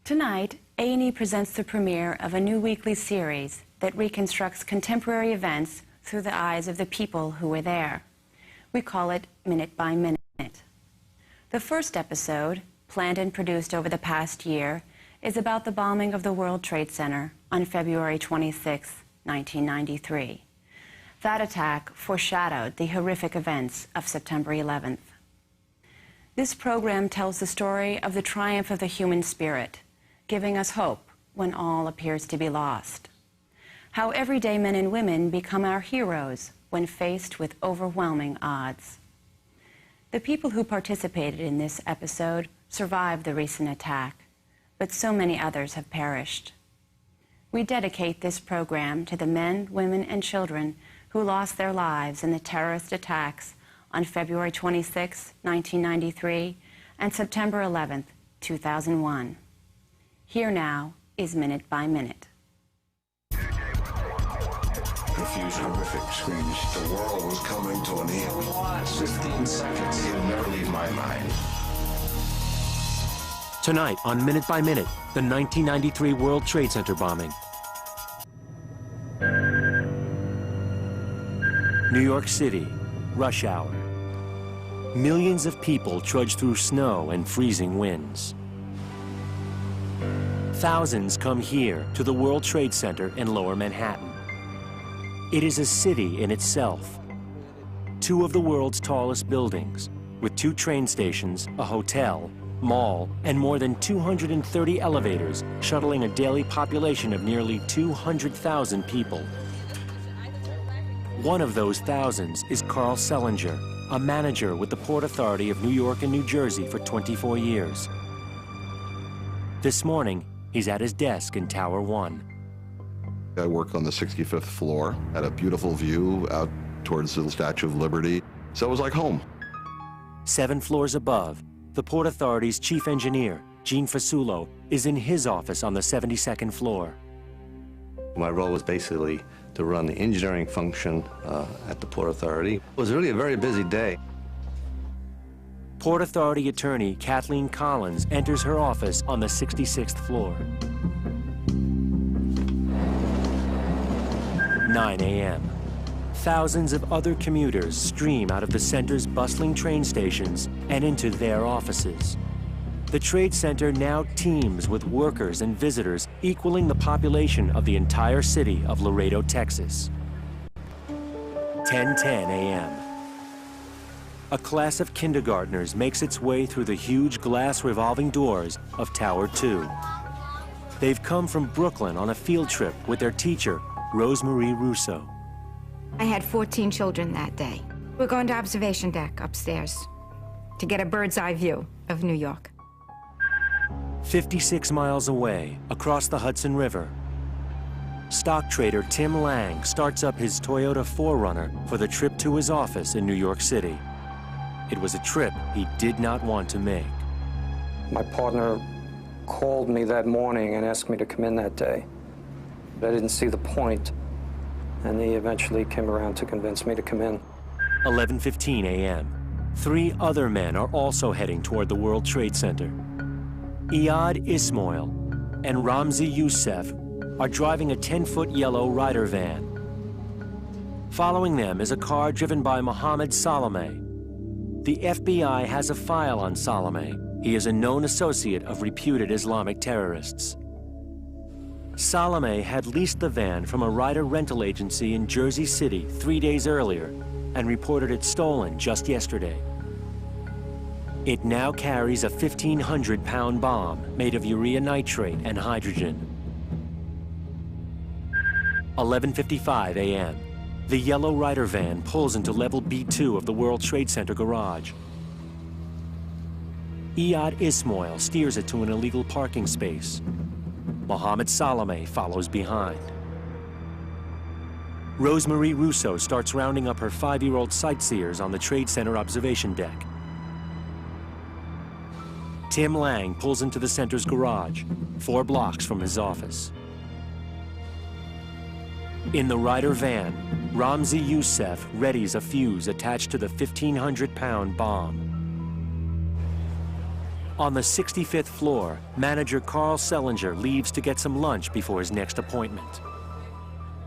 Tonight, A&E presents the premiere of a new weekly series that reconstructs contemporary events through the eyes of the people who were there. We call it Minute by Minute. The first episode, planned and produced over the past year, is about the bombing of the World Trade Center on February 26, 1993. That attack foreshadowed the horrific events of September 11th. This program tells the story of the triumph of the human spirit, giving us hope when all appears to be lost. How everyday men and women become our heroes when faced with overwhelming odds. The people who participated in this episode survived the recent attack, but so many others have perished. We dedicate this program to the men, women, and children who lost their lives in the terrorist attacks on February 26, 1993, and September 11, 2001. Here now is Minute by Minute. Confused, horrific screams. The world was coming to an end. 15 seconds. It'll never leave my mind. Tonight on Minute by Minute, the 1993 World Trade Center bombing. New York City, rush hour. Millions of people trudge through snow and freezing winds. Thousands come here to the World Trade Center in Lower Manhattan. It is a city in itself. Two of the world's tallest buildings, with 2 train stations, a hotel, mall, and more than 230 elevators shuttling a daily population of nearly 200,000 people. One of those thousands is Carl Selinger, a manager with the Port Authority of New York and New Jersey for 24 years. This morning, he's at his desk in Tower 1. I work on the 65th floor, had a beautiful view out towards the Statue of Liberty, so it was like home. 7 floors above, the Port Authority's chief engineer, Gene Fasulo, is in his office on the 72nd floor. My role was basically to run the engineering function at the Port Authority. It was really a very busy day. Port Authority attorney Kathleen Collins enters her office on the 66th floor. 9 a.m. Thousands of other commuters stream out of the center's bustling train stations and into their offices. The Trade Center now teems with workers and visitors equaling the population of the entire city of Laredo, Texas. 10:10 a.m. A class of kindergartners makes its way through the huge glass revolving doors of Tower 2. They've come from Brooklyn on a field trip with their teacher, Rosemarie Russo. I had 14 children that day. We're going to observation deck upstairs to get a bird's eye view of New York. 56 miles away, across the Hudson River, stock trader Tim Lang starts up his Toyota 4Runner for the trip to his office in New York City. It was a trip he did not want to make. My partner called me that morning and asked me to come in that day. But I didn't see the point, and he eventually came around to convince me to come in. 11:15 a.m. 3 other men are also heading toward the World Trade Center. Iyad Ismail and Ramzi Youssef are driving a 10-foot yellow Ryder van. Following them is a car driven by Mohammed Salome. The FBI has a file on Salome. He is a known associate of reputed Islamic terrorists. Salome had leased the van from a Ryder rental agency in Jersey City 3 days earlier and reported it stolen just yesterday. It now carries a 1,500-pound bomb made of urea nitrate and hydrogen. 11:55 a.m. The yellow Ryder van pulls into level B2 of the World Trade Center garage. Iyad Ismail steers it to an illegal parking space. Mohammed Salome follows behind. Rosemarie Russo starts rounding up her 5-year-old sightseers on the Trade Center observation deck. Tim Lang pulls into the center's garage, 4 blocks from his office. In the Ryder van, Ramzi Youssef readies a fuse attached to the 1,500-pound bomb. On the 65th floor, manager Carl Sellinger leaves to get some lunch before his next appointment.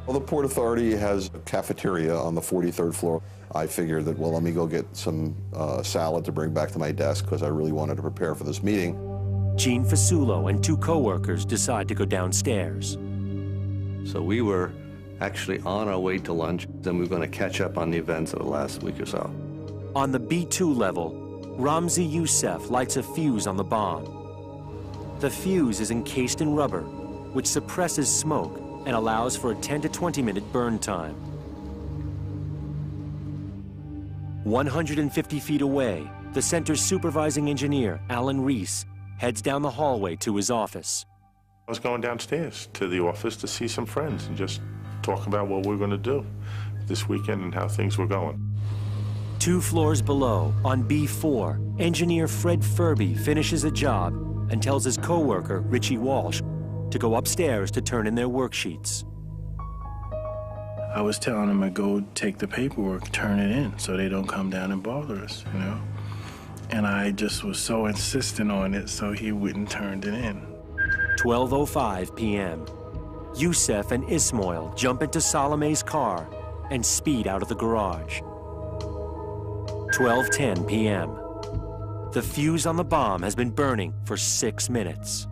Well, the Port Authority has a cafeteria on the 43rd floor. I figured that, well, let me go get some salad to bring back to my desk because I really wanted to prepare for this meeting. Gene Fasulo and two coworkers decide to go downstairs. So we were actually on our way to lunch, and we were going to catch up on the events of the last week or so. On the B2 level, Ramzi Youssef lights a fuse on the bomb. The fuse is encased in rubber, which suppresses smoke and allows for a 10 to 20 minute burn time. 150 feet away, the center's supervising engineer, Alan Reese, heads down the hallway to his office. I was going downstairs to the office to see some friends and just talk about what we're going to do this weekend and how things were going. 2 floors below, on B4, engineer Fred Furby finishes a job and tells his coworker, Richie Walsh, to go upstairs to turn in their worksheets. I was telling him to go take the paperwork, turn it in, so they don't come down and bother us, you know? And I just was so insistent on it, so he wouldn't turn it in. 12:05 p.m. Youssef and Ismail jump into Salome's car and speed out of the garage. 12:10 p.m. The fuse on the bomb has been burning for 6 minutes.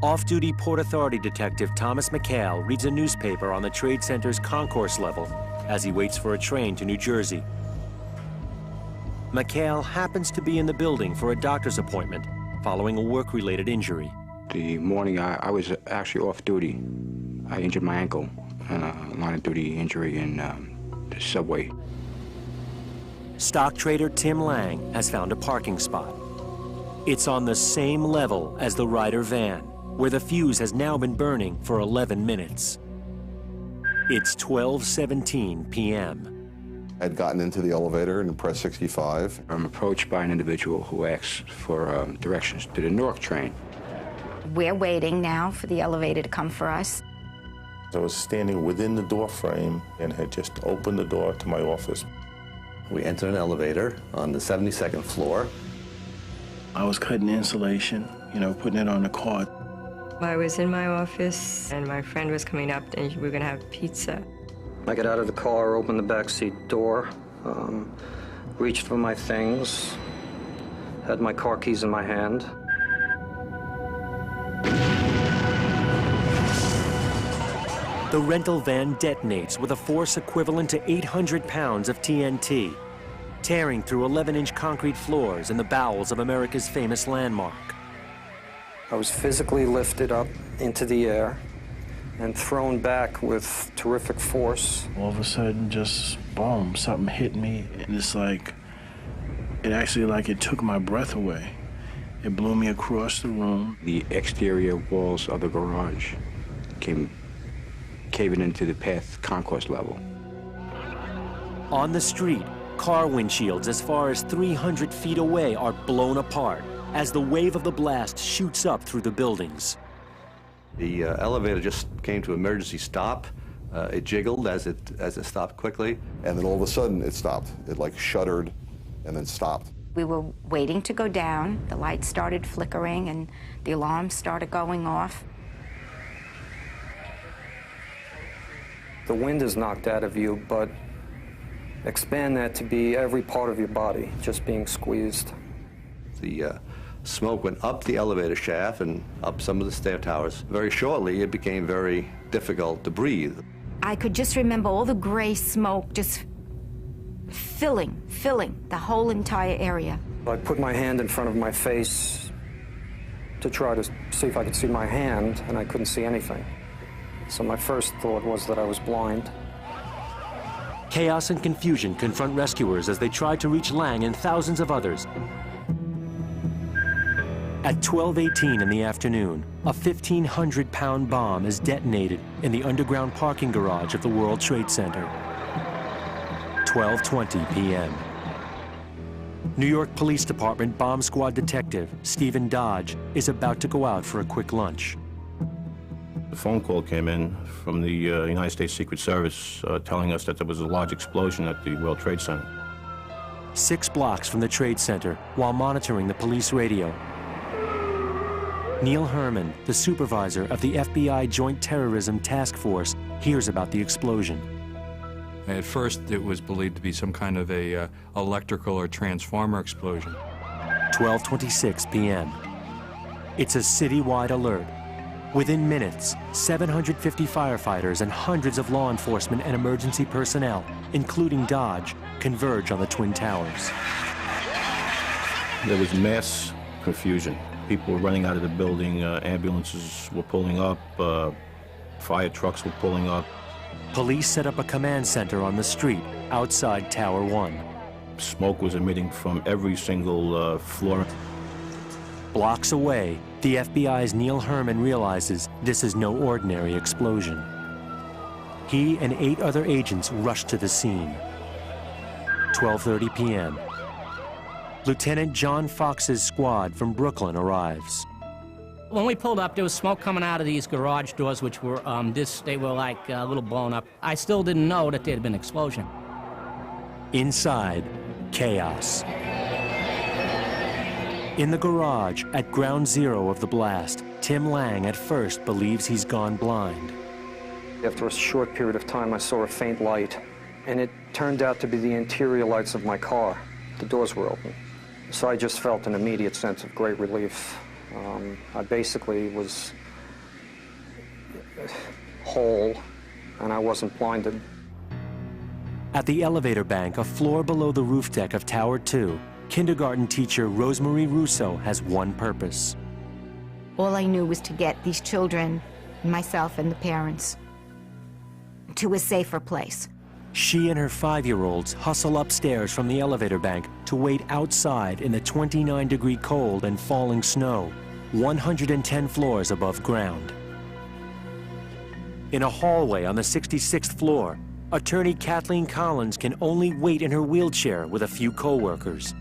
Off-duty Port Authority detective Thomas McHale reads a newspaper on the Trade Center's concourse level as he waits for a train to New Jersey. McHale happens to be in the building for a doctor's appointment following a work-related injury. The morning I was actually off duty. I injured my ankle in a line-of-duty injury in the subway. Stock trader Tim Lang has found a parking spot. It's on the same level as the Ryder van, where the fuse has now been burning for 11 minutes. It's 12:17 p.m. I'd gotten into the elevator and pressed 65. I'm approached by an individual who asks for directions to the Newark train. We're waiting now for the elevator to come for us. I was standing within the door frame and had just opened the door to my office. We entered an elevator on the 72nd floor. I was cutting insulation, you know, putting it on the cart. I was in my office, and my friend was coming up, and we were going to have pizza. I got out of the car, opened the backseat door, reached for my things, had my car keys in my hand. The rental van detonates with a force equivalent to 800 pounds of TNT, tearing through 11-inch concrete floors in the bowels of America's famous landmark. I was physically lifted up into the air and thrown back with terrific force. All of a sudden, just boom, something hit me, and it's like, it took my breath away. It blew me across the room. The exterior walls of the garage came caving into the path concourse level. On the street, car windshields as far as 300 feet away are blown apart as the wave of the blast shoots up through the buildings. The elevator just came to emergency stop. It jiggled as it stopped quickly. And then all of a sudden it stopped. It like shuddered and then stopped. We were waiting to go down. The lights started flickering and the alarms started going off. The wind is knocked out of you, but expand that to be every part of your body just being squeezed. The smoke went up the elevator shaft and up some of the stair towers. Very shortly, it became very difficult to breathe. I could just remember all the gray smoke just filling the whole entire area. I put my hand in front of my face to try to see if I could see my hand, and I couldn't see anything. So my first thought was that I was blind. Chaos and confusion confront rescuers as they try to reach Lang and thousands of others. At 12:18 in the afternoon, a 1,500-pound bomb is detonated in the underground parking garage of the World Trade Center. 12:20 p.m. New York Police Department bomb squad detective Stephen Dodge is about to go out for a quick lunch. The phone call came in from the United States Secret Service telling us that there was a large explosion at the World Trade Center. 6 blocks from the Trade Center, while monitoring the police radio. Neil Herman, the supervisor of the FBI Joint Terrorism Task Force, hears about the explosion. At first, it was believed to be some kind of a electrical or transformer explosion. 12:26 p.m. It's a citywide alert. Within minutes, 750 firefighters and hundreds of law enforcement and emergency personnel, including Dodge, converge on the Twin Towers. There was mass confusion. People were running out of the building, ambulances were pulling up, fire trucks were pulling up. Police set up a command center on the street outside Tower 1. Smoke was emitting from every single floor. Blocks away, the FBI's Neil Herman realizes this is no ordinary explosion. He and 8 other agents rush to the scene. 12:30 p.m. Lieutenant John Fox's squad from Brooklyn arrives. When we pulled up, there was smoke coming out of these garage doors, which were, they were like a little blown up. I still didn't know that there had been an explosion. Inside, chaos. In the garage, at ground zero of the blast, Tim Lang at first believes he's gone blind. After a short period of time, I saw a faint light, and it turned out to be the interior lights of my car. The doors were open. So I just felt an immediate sense of great relief. I basically was whole, and I wasn't blinded. At the elevator bank, a floor below the roof deck of Tower 2, kindergarten teacher Rosemarie Russo has one purpose. All I knew was to get these children, myself and the parents, to a safer place. She and her 5-year-olds hustle upstairs from the elevator bank to wait outside in the 29-degree cold and falling snow, 110 floors above ground. In a hallway on the 66th floor, attorney Kathleen Collins can only wait in her wheelchair with a few co-workers.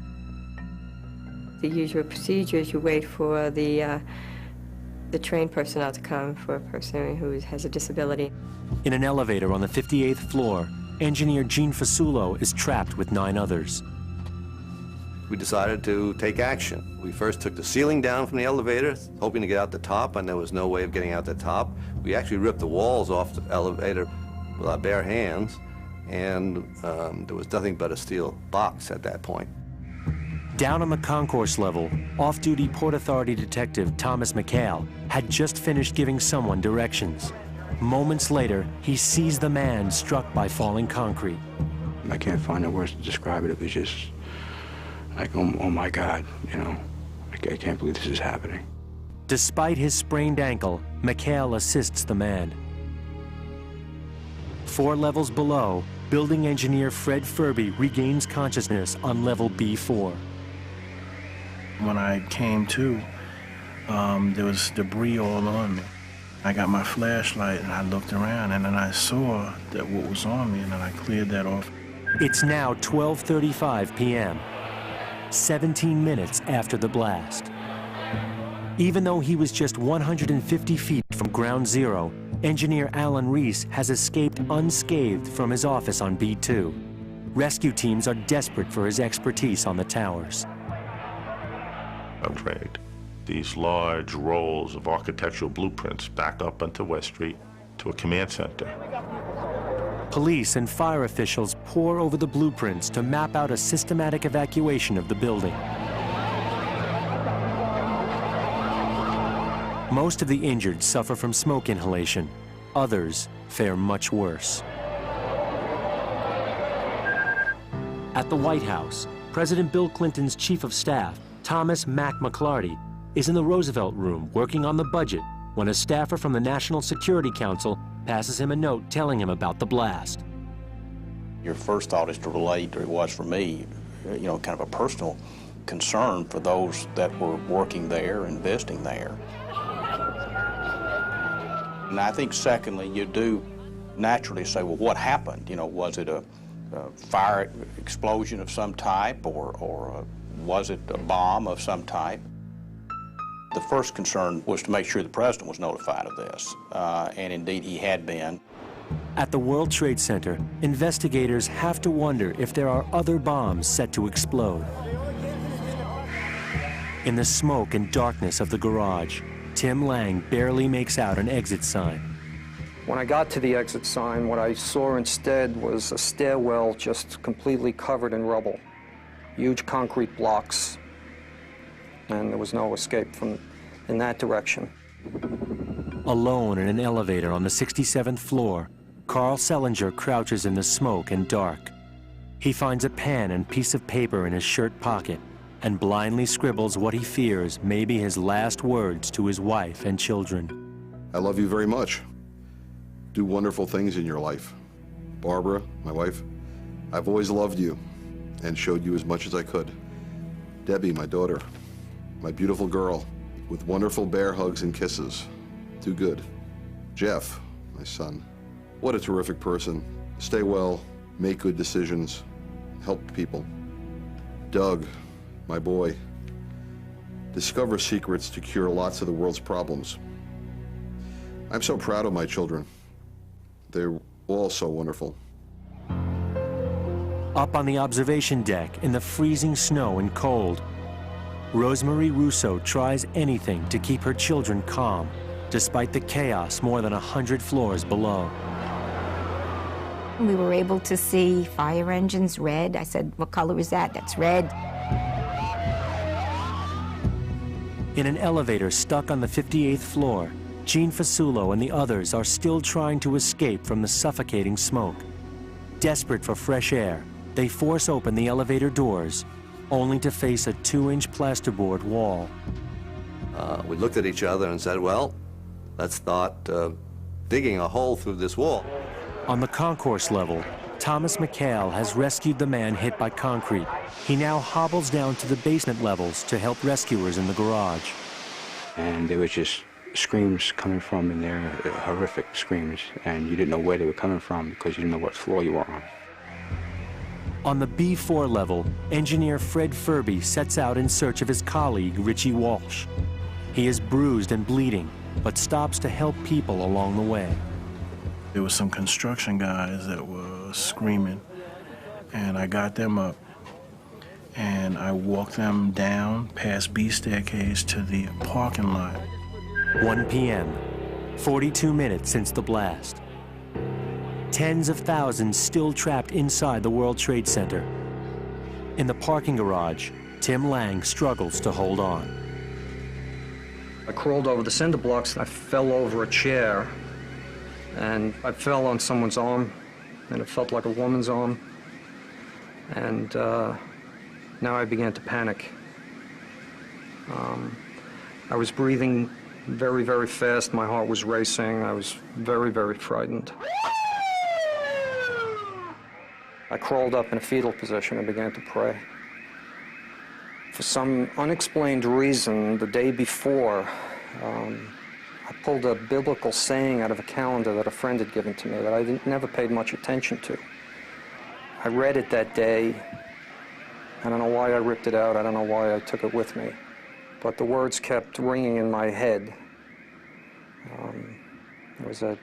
The usual procedure is you wait for the trained personnel to come for a person who has a disability. In an elevator on the 58th floor, engineer Gene Fasulo is trapped with 9 others. We decided to take action. We first took the ceiling down from the elevator, hoping to get out the top, and there was no way of getting out the top. We actually ripped the walls off the elevator with our bare hands, and there was nothing but a steel box at that point. Down on the concourse level, off-duty Port Authority detective Thomas McHale had just finished giving someone directions. Moments later, he sees the man struck by falling concrete. I can't find the words to describe it. It was just like, oh my God, you know, I can't believe this is happening. Despite his sprained ankle, McHale assists the man. 4 levels below, building engineer Fred Furby regains consciousness on level B4. When I came to, there was debris all on me. I got my flashlight and I looked around, and then I saw that what was on me, and then I cleared that off. It's now 12:35 p.m., 17 minutes after the blast. Even though he was just 150 feet from ground zero, engineer Alan Reese has escaped unscathed from his office on B2. Rescue teams are desperate for his expertise on the towers. I'm trained. These large rolls of architectural blueprints back up onto West Street to a command center. Police and fire officials pore over the blueprints to map out a systematic evacuation of the building. Most of the injured suffer from smoke inhalation. Others fare much worse. At the White House, President Bill Clinton's chief of staff, Thomas Mack McClarty, is in the Roosevelt Room working on the budget when a staffer from the National Security Council passes him a note telling him about the blast. Your first thought is to relate, or it was for me, you know, kind of a personal concern for those that were working there, investing there. And I think secondly, you do naturally say, well, what happened? You know, was it a fire explosion of some type, or was it a bomb of some type? The first concern was to make sure the president was notified of this, and indeed he had been. At the World Trade Center, investigators have to wonder if there are other bombs set to explode. In the smoke and darkness of the garage, Tim Lang barely makes out an exit sign. When I got to the exit sign, what I saw instead was a stairwell just completely covered in rubble. Huge concrete blocks, and there was no escape from in that direction. Alone in an elevator on the 67th floor, Carl Selinger crouches in the smoke and dark. He finds a pen and piece of paper in his shirt pocket and blindly scribbles what he fears may be his last words to his wife and children. I love you very much. Do wonderful things in your life. Barbara, my wife, I've always loved you and showed you as much as I could. Debbie, my daughter, my beautiful girl, with wonderful bear hugs and kisses. Too good. Jeff, my son, what a terrific person. Stay well, make good decisions, help people. Doug, my boy, discover secrets to cure lots of the world's problems. I'm so proud of my children. They're all so wonderful. Up on the observation deck in the freezing snow and cold, Rosemarie Russo tries anything to keep her children calm, despite the chaos more than 100 floors below. We were able to see fire engines red. I said, what color is that? That's red. In an elevator stuck on the 58th floor, Gene Fasulo and the others are still trying to escape from the suffocating smoke. Desperate for fresh air, they force open the elevator doors, only to face a 2-inch plasterboard wall. We looked at each other and said, well, let's start digging a hole through this wall. On the concourse level, Thomas McHale has rescued the man hit by concrete. He now hobbles down to the basement levels to help rescuers in the garage. And there was just screams coming from in there, horrific screams, and you didn't know where they were coming from because you didn't know what floor you were on. On the B4 level, engineer Fred Furby sets out in search of his colleague, Richie Walsh. He is bruised and bleeding, but stops to help people along the way. There was some construction guys that were screaming, and I got them up, and I walked them down past B staircase to the parking lot. 1 p.m., 42 minutes since the blast. Tens of thousands still trapped inside the World Trade Center. In the parking garage, Tim Lang struggles to hold on. I crawled over the cinder blocks. I fell over a chair, and I fell on someone's arm, and it felt like a woman's arm. And now I began to panic. I was breathing very, very fast. My heart was racing. I was very, very frightened. I crawled up in a fetal position and began to pray. For some unexplained reason, the day before, I pulled a biblical saying out of a calendar that a friend had given to me that I never paid much attention to. I read it that day. I don't know why I ripped it out. I don't know why I took it with me. But the words kept ringing in my head. There was a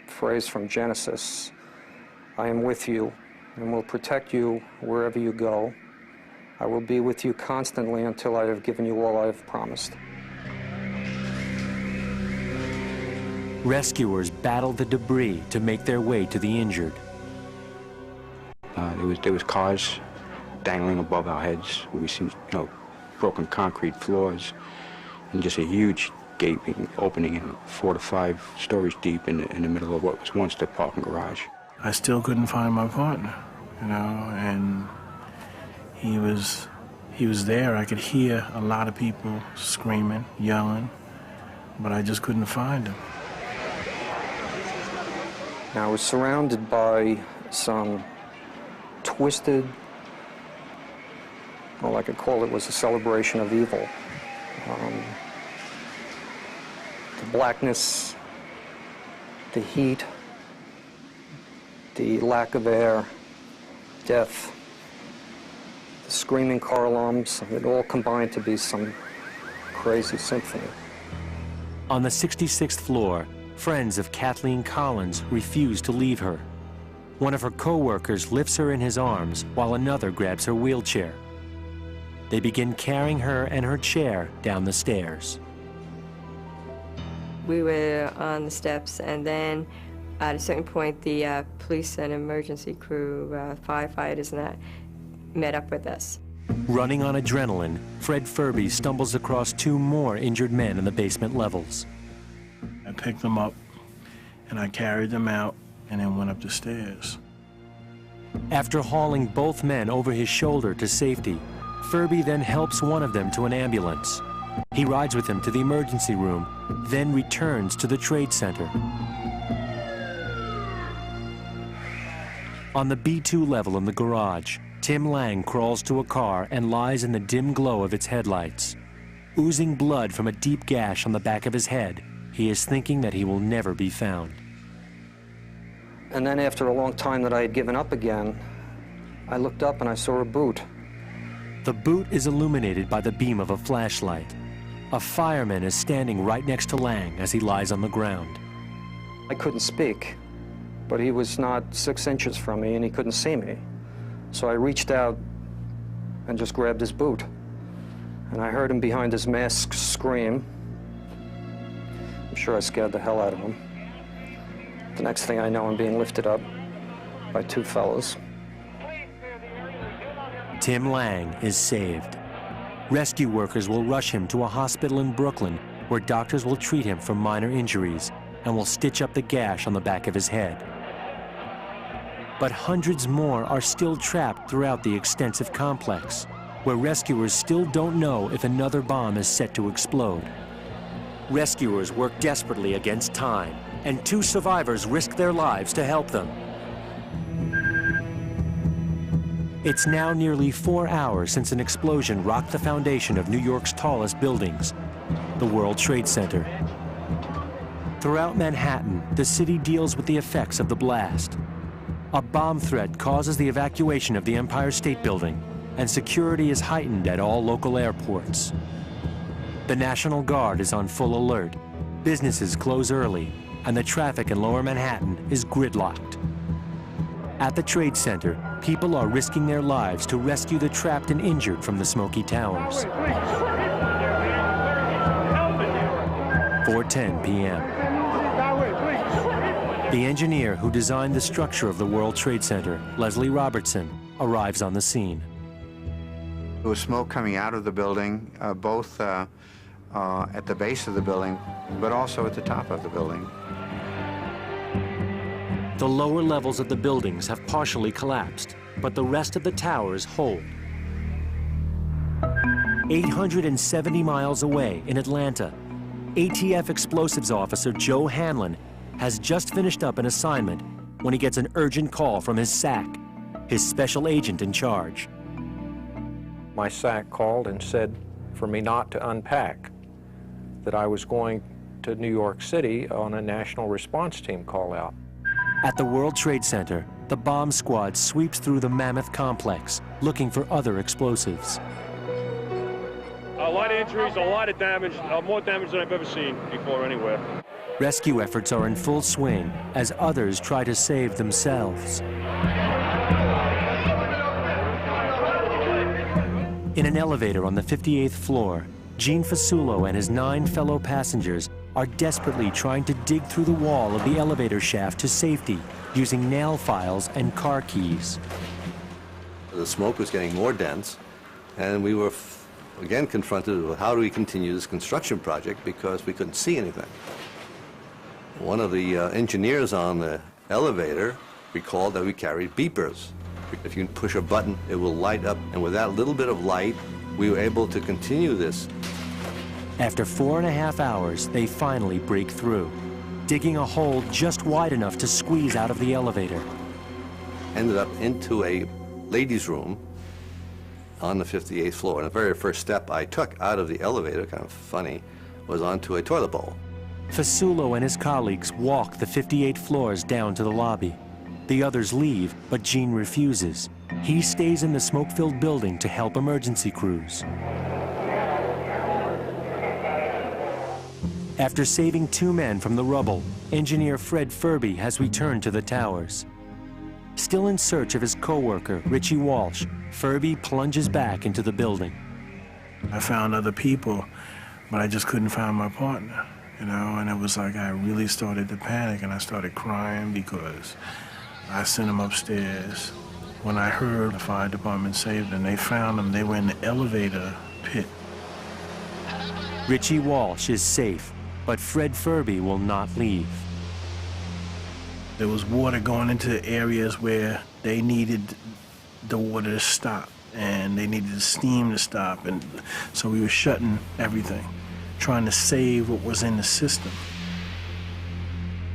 phrase from Genesis, I am with you and will protect you wherever you go. I will be with you constantly until I have given you all I have promised. Rescuers battle the debris to make their way to the injured. There was cars dangling above our heads. We seen, broken concrete floors and just a huge gaping opening in 4 to 5 stories deep in the middle of what was once the parking garage. I still couldn't find my partner, and he was there. I could hear a lot of people screaming, yelling, but I just couldn't find him. Now, I was surrounded by some twisted, all I could call it was a celebration of evil. The blackness, the heat, the lack of air, death, the screaming car alarms, it all combined to be some crazy symphony. On the 66th floor, Friends of Kathleen Collins refuse to leave her. One of her co-workers lifts her in his arms while another grabs her wheelchair. They begin carrying her and her chair down the stairs. We were on the steps, and then at a certain point, the police and emergency crew, firefighters and that, met up with us. Running on adrenaline, Fred Furby stumbles across 2 more injured men in the basement levels. I picked them up, and I carried them out, and then went up the stairs. After hauling both men over his shoulder to safety, Furby then helps one of them to an ambulance. He rides with him to the emergency room, then returns to the Trade Center. On the B2 level in the garage, Tim Lang crawls to a car and lies in the dim glow of its headlights. Oozing blood from a deep gash on the back of his head, he is thinking that he will never be found. And then after a long time that I had given up again, I looked up and I saw a boot. The boot is illuminated by the beam of a flashlight. A fireman is standing right next to Lang as he lies on the ground. I couldn't speak, but he was not 6 inches from me and he couldn't see me. So I reached out and just grabbed his boot. And I heard him behind his mask scream. I'm sure I scared the hell out of him. The next thing I know, I'm being lifted up by 2 fellows. Tim Lang is saved. Rescue workers will rush him to a hospital in Brooklyn where doctors will treat him for minor injuries and will stitch up the gash on the back of his head. But hundreds more are still trapped throughout the extensive complex, where rescuers still don't know if another bomb is set to explode. Rescuers work desperately against time, and 2 survivors risk their lives to help them. It's now nearly 4 hours since an explosion rocked the foundation of New York's tallest buildings, the World Trade Center. Throughout Manhattan, the city deals with the effects of the blast. A bomb threat causes the evacuation of the Empire State Building, and security is heightened at all local airports. The National Guard is on full alert. Businesses close early, and the traffic in Lower Manhattan is gridlocked. At the Trade Center, people are risking their lives to rescue the trapped and injured from the smoky towers. 4:10 p.m. The engineer who designed the structure of the World Trade Center, Leslie Robertson, arrives on the scene. There was smoke coming out of the building, both at the base of the building, but also at the top of the building. The lower levels of the buildings have partially collapsed, but the rest of the towers hold. 870 miles away in Atlanta, ATF explosives officer Joe Hanlon has just finished up an assignment when he gets an urgent call from his SAC, his special agent in charge. My SAC called and said for me not to unpack, that I was going to New York City on a national response team call out. At the World Trade Center, the bomb squad sweeps through the mammoth complex, looking for other explosives. A lot of injuries, a lot of damage, more damage than I've ever seen before anywhere. Rescue efforts are in full swing as others try to save themselves. In an elevator on the 58th floor, Gene Fasulo and his 9 fellow passengers are desperately trying to dig through the wall of the elevator shaft to safety using nail files and car keys. The smoke was getting more dense, and we were again confronted with how do we continue this construction project because we couldn't see anything. One of the engineers on the elevator recalled that we carried beepers. If you push a button, it will light up, and with that little bit of light, we were able to continue this. After 4.5 hours, they finally break through, digging a hole just wide enough to squeeze out of the elevator. Ended up into a ladies' room on the 58th floor. And the very first step I took out of the elevator, kind of funny, was onto a toilet bowl. Fasulo and his colleagues walk the 58 floors down to the lobby. The others leave, but Gene refuses. He stays in the smoke-filled building to help emergency crews. After saving 2 men from the rubble, engineer Fred Furby has returned to the towers. Still in search of his co-worker, Richie Walsh, Furby plunges back into the building. I found other people, but I just couldn't find my partner, you know, and it was like I really started to panic, and I started crying because I sent him upstairs. When I heard the fire department saved them, they found him. They were in the elevator pit. Richie Walsh is safe, but Fred Furby will not leave. There was water going into areas where they needed the water to stop, and they needed the steam to stop, and so we were shutting everything, trying to save what was in the system.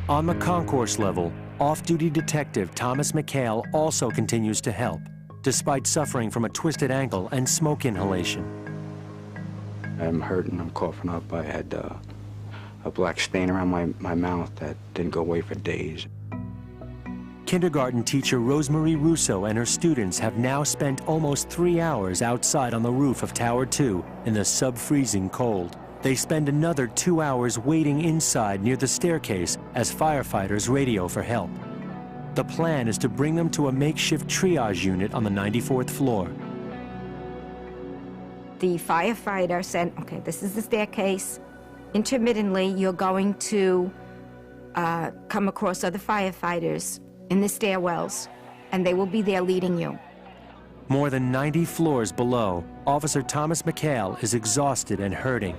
On the concourse level, off-duty detective Thomas McHale also continues to help, despite suffering from a twisted ankle and smoke inhalation. I'm hurting, I'm coughing up. I had a black stain around my mouth that didn't go away for days. Kindergarten teacher Rosemarie Russo and her students have now spent almost 3 hours outside on the roof of Tower 2 in the sub-freezing cold. They spend another 2 hours waiting inside near the staircase as firefighters radio for help. The plan is to bring them to a makeshift triage unit on the 94th floor. The firefighter said, okay, this is the staircase. Intermittently, you're going to come across other firefighters in the stairwells, and they will be there leading you. More than 90 floors below, Officer Thomas McHale is exhausted and hurting.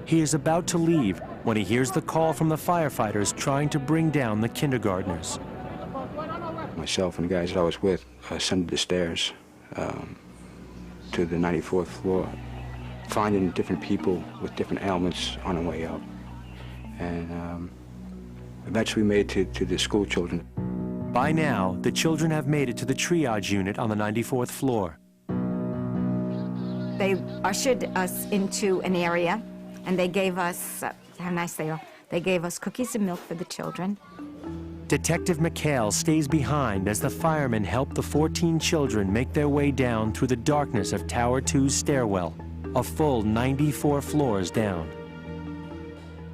He is about to leave when he hears the call from the firefighters trying to bring down the kindergartners. Myself and the guys that I was with ascended the stairs to the 94th floor, finding different people with different ailments on the way up. And eventually made it to the school children. By now, the children have made it to the triage unit on the 94th floor. They ushered us into an area, and they gave us, how nice they are, they gave us cookies and milk for the children. Detective McHale stays behind as the firemen help the 14 children make their way down through the darkness of Tower 2's stairwell, a full 94 floors down.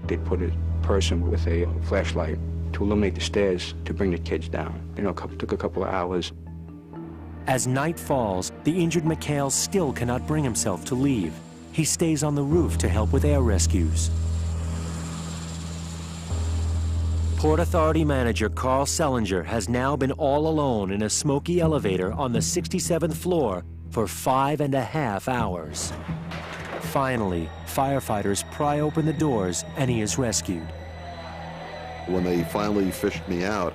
They put a person with a flashlight to illuminate the stairs to bring the kids down. You know, it took a couple of hours. As night falls, the injured McHale still cannot bring himself to leave. He stays on the roof to help with air rescues. Port Authority manager Carl Sellinger has now been all alone in a smoky elevator on the 67th floor for 5.5 hours. Finally, firefighters pry open the doors and he is rescued. When they finally fished me out,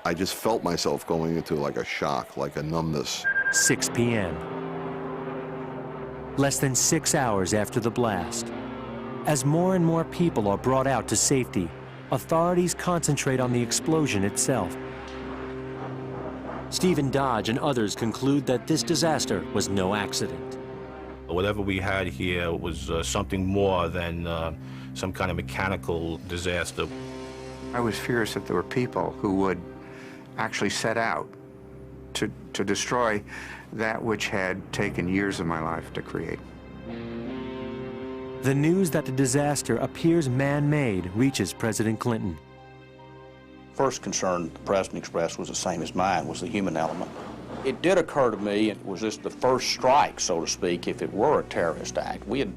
I just felt myself going into like a shock, like a numbness. 6 p.m. Less than 6 hours after the blast. As more and more people are brought out to safety, authorities concentrate on the explosion itself. Stephen Dodge and others conclude that this disaster was no accident. Whatever we had here was something more than some kind of mechanical disaster. I was furious that there were people who would actually set out to destroy that which had taken years of my life to create. The news that the disaster appears man-made reaches President Clinton. First concern the President expressed was the same as mine, was the human element. It did occur to me, was this the first strike, so to speak, if it were a terrorist act? We had,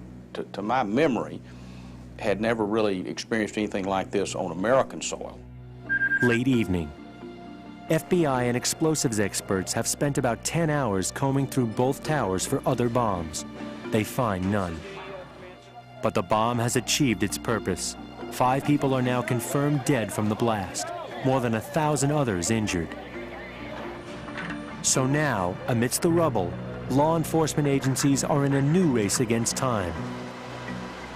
to my memory, had never really experienced anything like this on American soil. Late evening. FBI and explosives experts have spent about 10 hours combing through both towers for other bombs. They find none. But the bomb has achieved its purpose. 5 people are now confirmed dead from the blast, more than 1,000 others injured. So now, amidst the rubble, law enforcement agencies are in a new race against time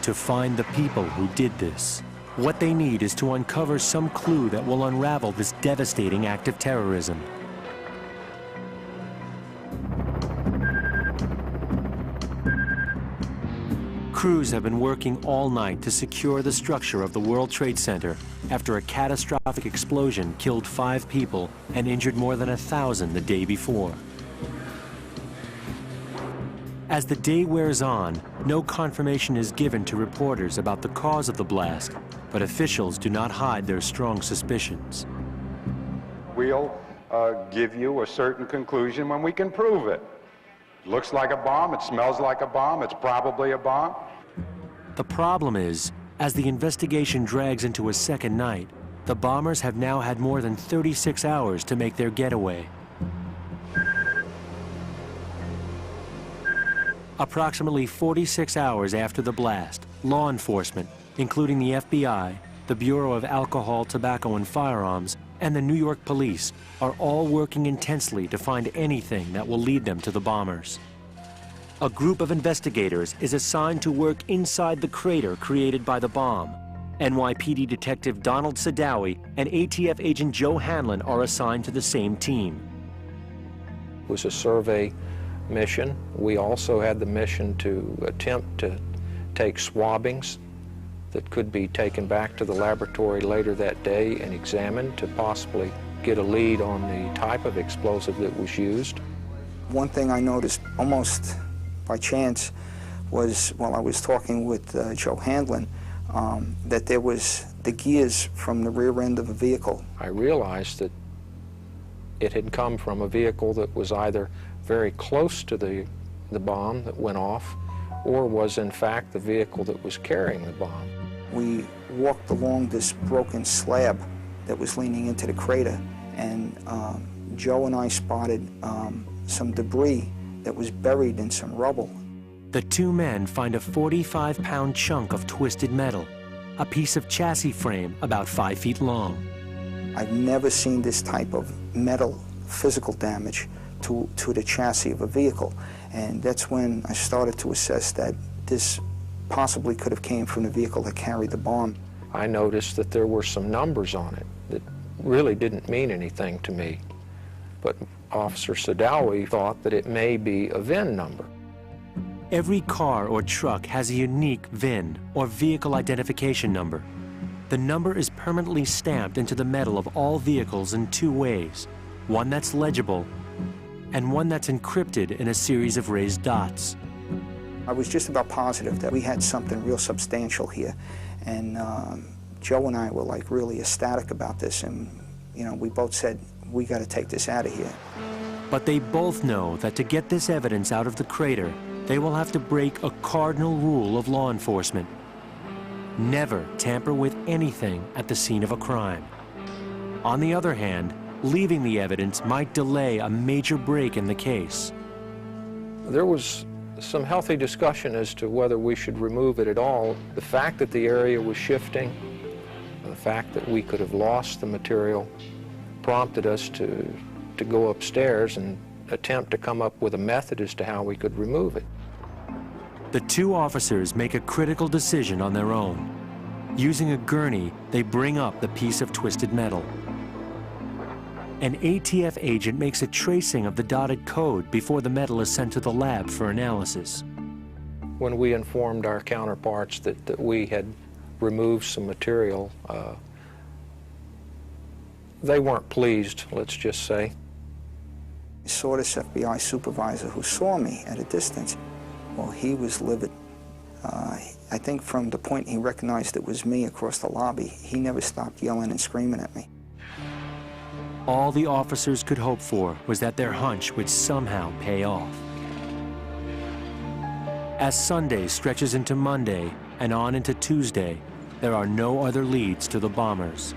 to find the people who did this. What they need is to uncover some clue that will unravel this devastating act of terrorism. Crews have been working all night to secure the structure of the World Trade Center after a catastrophic explosion killed 5 people and injured more than 1,000 the day before. As the day wears on, no confirmation is given to reporters about the cause of the blast, but officials do not hide their strong suspicions. We'll give you a certain conclusion when we can prove it. Looks like a bomb, it smells like a bomb, it's probably a bomb. The problem is, as the investigation drags into a second night, the bombers have now had more than 36 hours to make their getaway. Approximately 46 hours after the blast, law enforcement, including the FBI, the Bureau of Alcohol, Tobacco, and Firearms, and the New York police, are all working intensely to find anything that will lead them to the bombers. A group of investigators is assigned to work inside the crater created by the bomb. NYPD Detective Donald Sadawi and ATF Agent Joe Hanlon are assigned to the same team. It was a survey mission. We also had the mission to attempt to take swabbings that could be taken back to the laboratory later that day and examined to possibly get a lead on the type of explosive that was used. One thing I noticed almost by chance was while I was talking with Joe Hanlon, that there was the gears from the rear end of a vehicle. I realized that it had come from a vehicle that was either very close to the bomb that went off, or was in fact the vehicle that was carrying the bomb. We walked along this broken slab that was leaning into the crater, and Joe and I spotted some debris that was buried in some rubble. The two men find a 45-pound chunk of twisted metal, a piece of chassis frame about 5 feet long. I've never seen this type of metal physical damage to the chassis of a vehicle, and that's when I started to assess that this possibly could have came from the vehicle that carried the bomb. I noticed that there were some numbers on it that really didn't mean anything to me, but Officer Sadawi thought that it may be a VIN number. Every car or truck has a unique VIN, or vehicle identification number. The number is permanently stamped into the metal of all vehicles in two ways, one that's legible and one that's encrypted in a series of raised dots. I was just about positive that we had something real substantial here, and Joe and I were like really ecstatic about this, and you know, we both said, we got to take this out of here. But they both know that to get this evidence out of the crater, they will have to break a cardinal rule of law enforcement. Never tamper with anything at the scene of a crime. On the other hand, leaving the evidence might delay a major break in the case. There was some healthy discussion as to whether we should remove it at all. The fact that the area was shifting, the fact that we could have lost the material, prompted us to go upstairs and attempt to come up with a method as to how we could remove it. The two officers make a critical decision on their own. Using a gurney, they bring up the piece of twisted metal. An ATF agent makes a tracing of the dotted code before the metal is sent to the lab for analysis. When we informed our counterparts that we had removed some material, they weren't pleased, let's just say. I saw this FBI supervisor who saw me at a distance. Well, he was livid. I think from the point he recognized it was me across the lobby, he never stopped yelling and screaming at me. All the officers could hope for was that their hunch would somehow pay off. As Sunday stretches into Monday and on into Tuesday, there are no other leads to the bombers.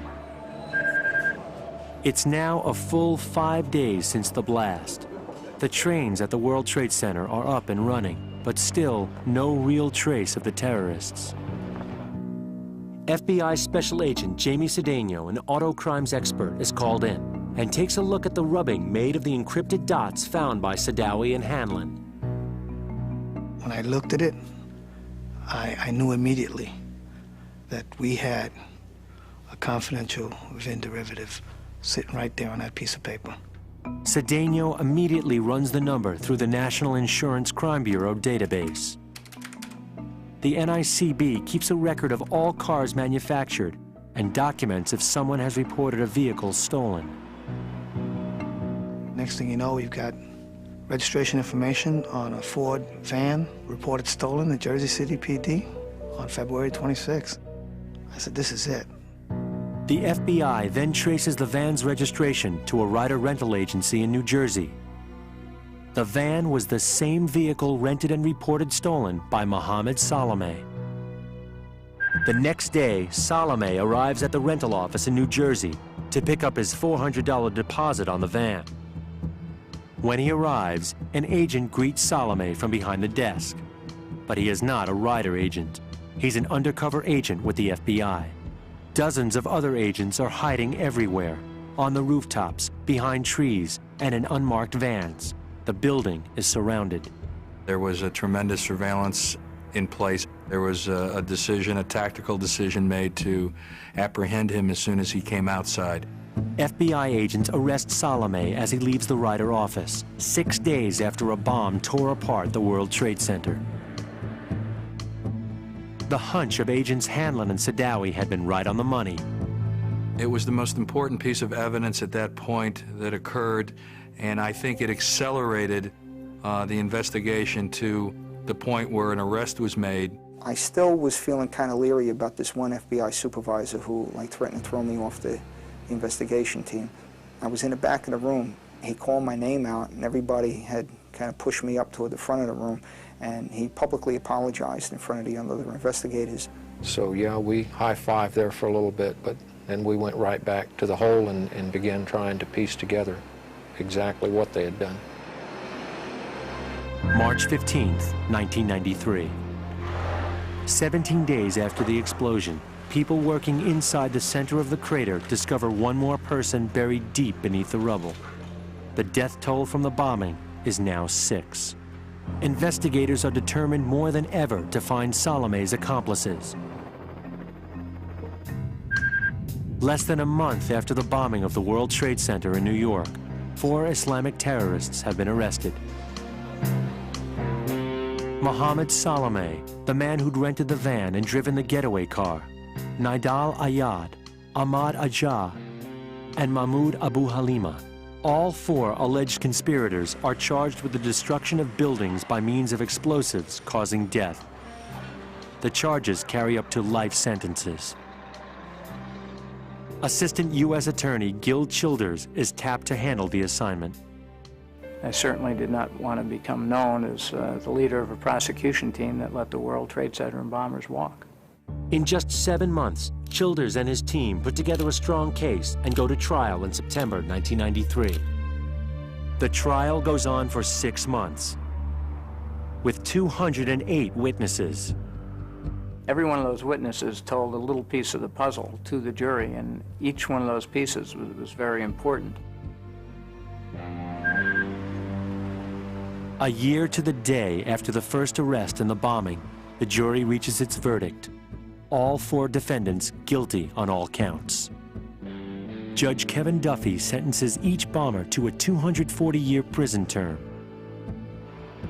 It's now a full 5 days since the blast. The trains at the World Trade Center are up and running, but still no real trace of the terrorists. FBI Special Agent Jamie Cedeno, an auto crimes expert, is called in and takes a look at the rubbing made of the encrypted dots found by Sadawi and Hanlon. When I looked at it, I knew immediately that we had a confidential VIN derivative sitting right there on that piece of paper. Cedeno immediately runs the number through the National Insurance Crime Bureau database. The NICB keeps a record of all cars manufactured and documents if someone has reported a vehicle stolen. Next thing you know, we've got registration information on a Ford van reported stolen at Jersey City PD on February 26th. I said, this is it. The FBI then traces the van's registration to a rider rental agency in New Jersey. The van was the same vehicle rented and reported stolen by Mohammed Salome. The next day, Salome arrives at the rental office in New Jersey to pick up his $400 deposit on the van. When he arrives, an agent greets Salome from behind the desk. But he is not a rider agent. He's an undercover agent with the FBI. Dozens of other agents are hiding everywhere, on the rooftops, behind trees, and in unmarked vans. The building is surrounded. There was a tremendous surveillance in place. There was a decision, a tactical decision made to apprehend him as soon as he came outside. FBI agents arrest Salome as he leaves the Ryder office, 6 days after a bomb tore apart the World Trade Center. The hunch of agents Hanlon and Sadawi had been right on the money. It was the most important piece of evidence at that point that occurred, and I think it accelerated the investigation to the point where an arrest was made. I still was feeling kind of leery about this one FBI supervisor who threatened to throw me off the investigation team. I was in the back of the room. He called my name out, and everybody had kind of pushed me up toward the front of the room, and he publicly apologized in front of the other investigators. So yeah, we high-fived there for a little bit, but then we went right back to the hole and began trying to piece together exactly what they had done. March 15th, 1993. 17 days after the explosion, people working inside the center of the crater discover one more person buried deep beneath the rubble. The death toll from the bombing is now 6. Investigators are determined more than ever to find Salome's accomplices. Less than a month after the bombing of the World Trade Center in New York, 4 Islamic terrorists have been arrested. Mohammed Salome, the man who'd rented the van and driven the getaway car, Nidal Ayad, Ahmad Ajah, and Mahmoud Abu Halima. All 4 alleged conspirators are charged with the destruction of buildings by means of explosives causing death. The charges carry up to life sentences. Assistant U.S. Attorney Gil Childers is tapped to handle the assignment. I certainly did not want to become known as the leader of a prosecution team that let the World Trade Center and bombers walk. In just 7 months, Childers and his team put together a strong case and go to trial in September 1993. The trial goes on for 6 months, with 208 witnesses. Every one of those witnesses told a little piece of the puzzle to the jury, and each one of those pieces was very important. A year to the day after the first arrest and the bombing, the jury reaches its verdict. All 4 defendants guilty on all counts. Judge Kevin Duffy sentences each bomber to a 240-year prison term.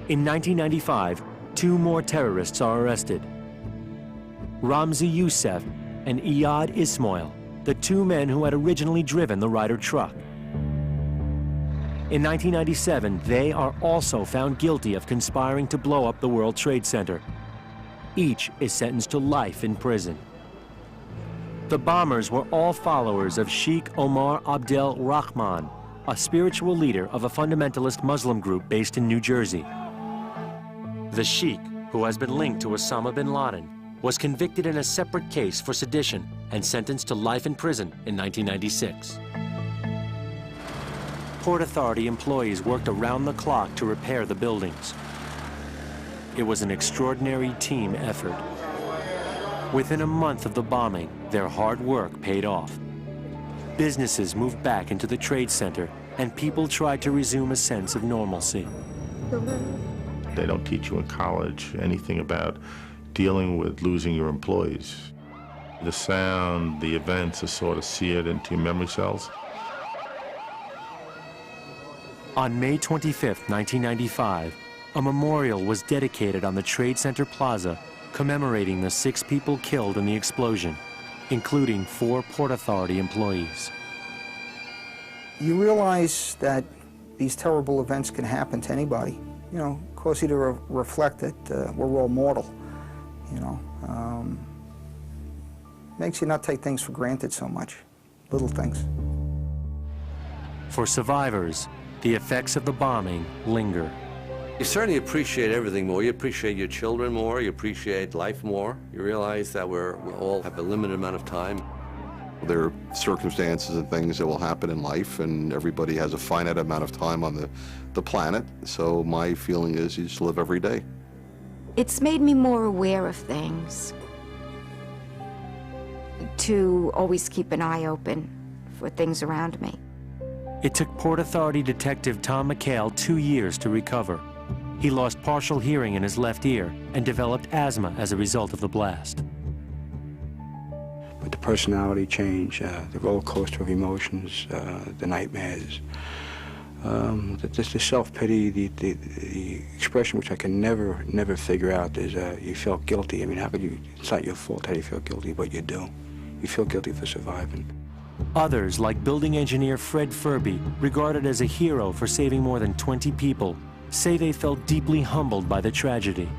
In 1995, 2 more terrorists are arrested. Ramzi Youssef and Iyad Ismail, the 2 men who had originally driven the Ryder truck. In 1997, they are also found guilty of conspiring to blow up the World Trade Center. Each is sentenced to life in prison. The bombers were all followers of Sheikh Omar Abdel Rahman, a spiritual leader of a fundamentalist Muslim group based in New Jersey. The Sheikh, who has been linked to Osama bin Laden, was convicted in a separate case for sedition and sentenced to life in prison in 1996. Port Authority employees worked around the clock to repair the buildings. It was an extraordinary team effort. Within a month of the bombing, their hard work paid off. Businesses moved back into the Trade Center, and people tried to resume a sense of normalcy. They don't teach you in college anything about dealing with losing your employees. The sound, the events are sort of seared into your memory cells. On May 25, 1995, a memorial was dedicated on the Trade Center Plaza commemorating the 6 people killed in the explosion, including 4 Port Authority employees. You realize that these terrible events can happen to anybody, you know, cause you to reflect that we're all mortal, you know. Makes you not take things for granted so much, little things. For survivors, the effects of the bombing linger. You certainly appreciate everything more. You appreciate your children more. You appreciate life more. You realize that we all have a limited amount of time. There are circumstances and things that will happen in life, and everybody has a finite amount of time on the planet. So my feeling is you just live every day. It's made me more aware of things, to always keep an eye open for things around me. It took Port Authority Detective Tom McHale 2 years to recover. He lost partial hearing in his left ear and developed asthma as a result of the blast. But the personality change, the roller coaster of emotions, the nightmares, the self-pity, the expression which I can never figure out is you felt guilty. I mean, how could you, it's not your fault how you feel guilty, but you do. You feel guilty for surviving. Others, like building engineer Fred Furby, regarded as a hero for saving more than 20 people, say they felt deeply humbled by the tragedy.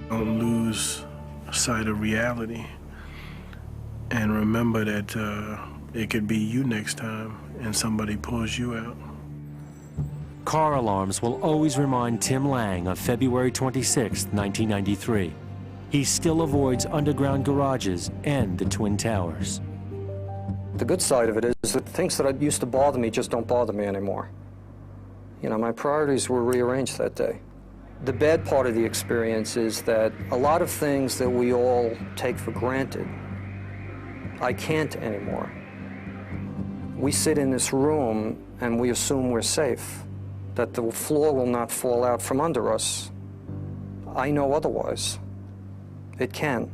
Don't lose sight of reality and remember that it could be you next time and somebody pulls you out. Car alarms will always remind Tim Lang of February 26, 1993. He still avoids underground garages and the Twin Towers. The good side of it is that things that used to bother me just don't bother me anymore. You know, my priorities were rearranged that day. The bad part of the experience is that a lot of things that we all take for granted, I can't anymore. We sit in this room and we assume we're safe, that the floor will not fall out from under us. I know otherwise. It can.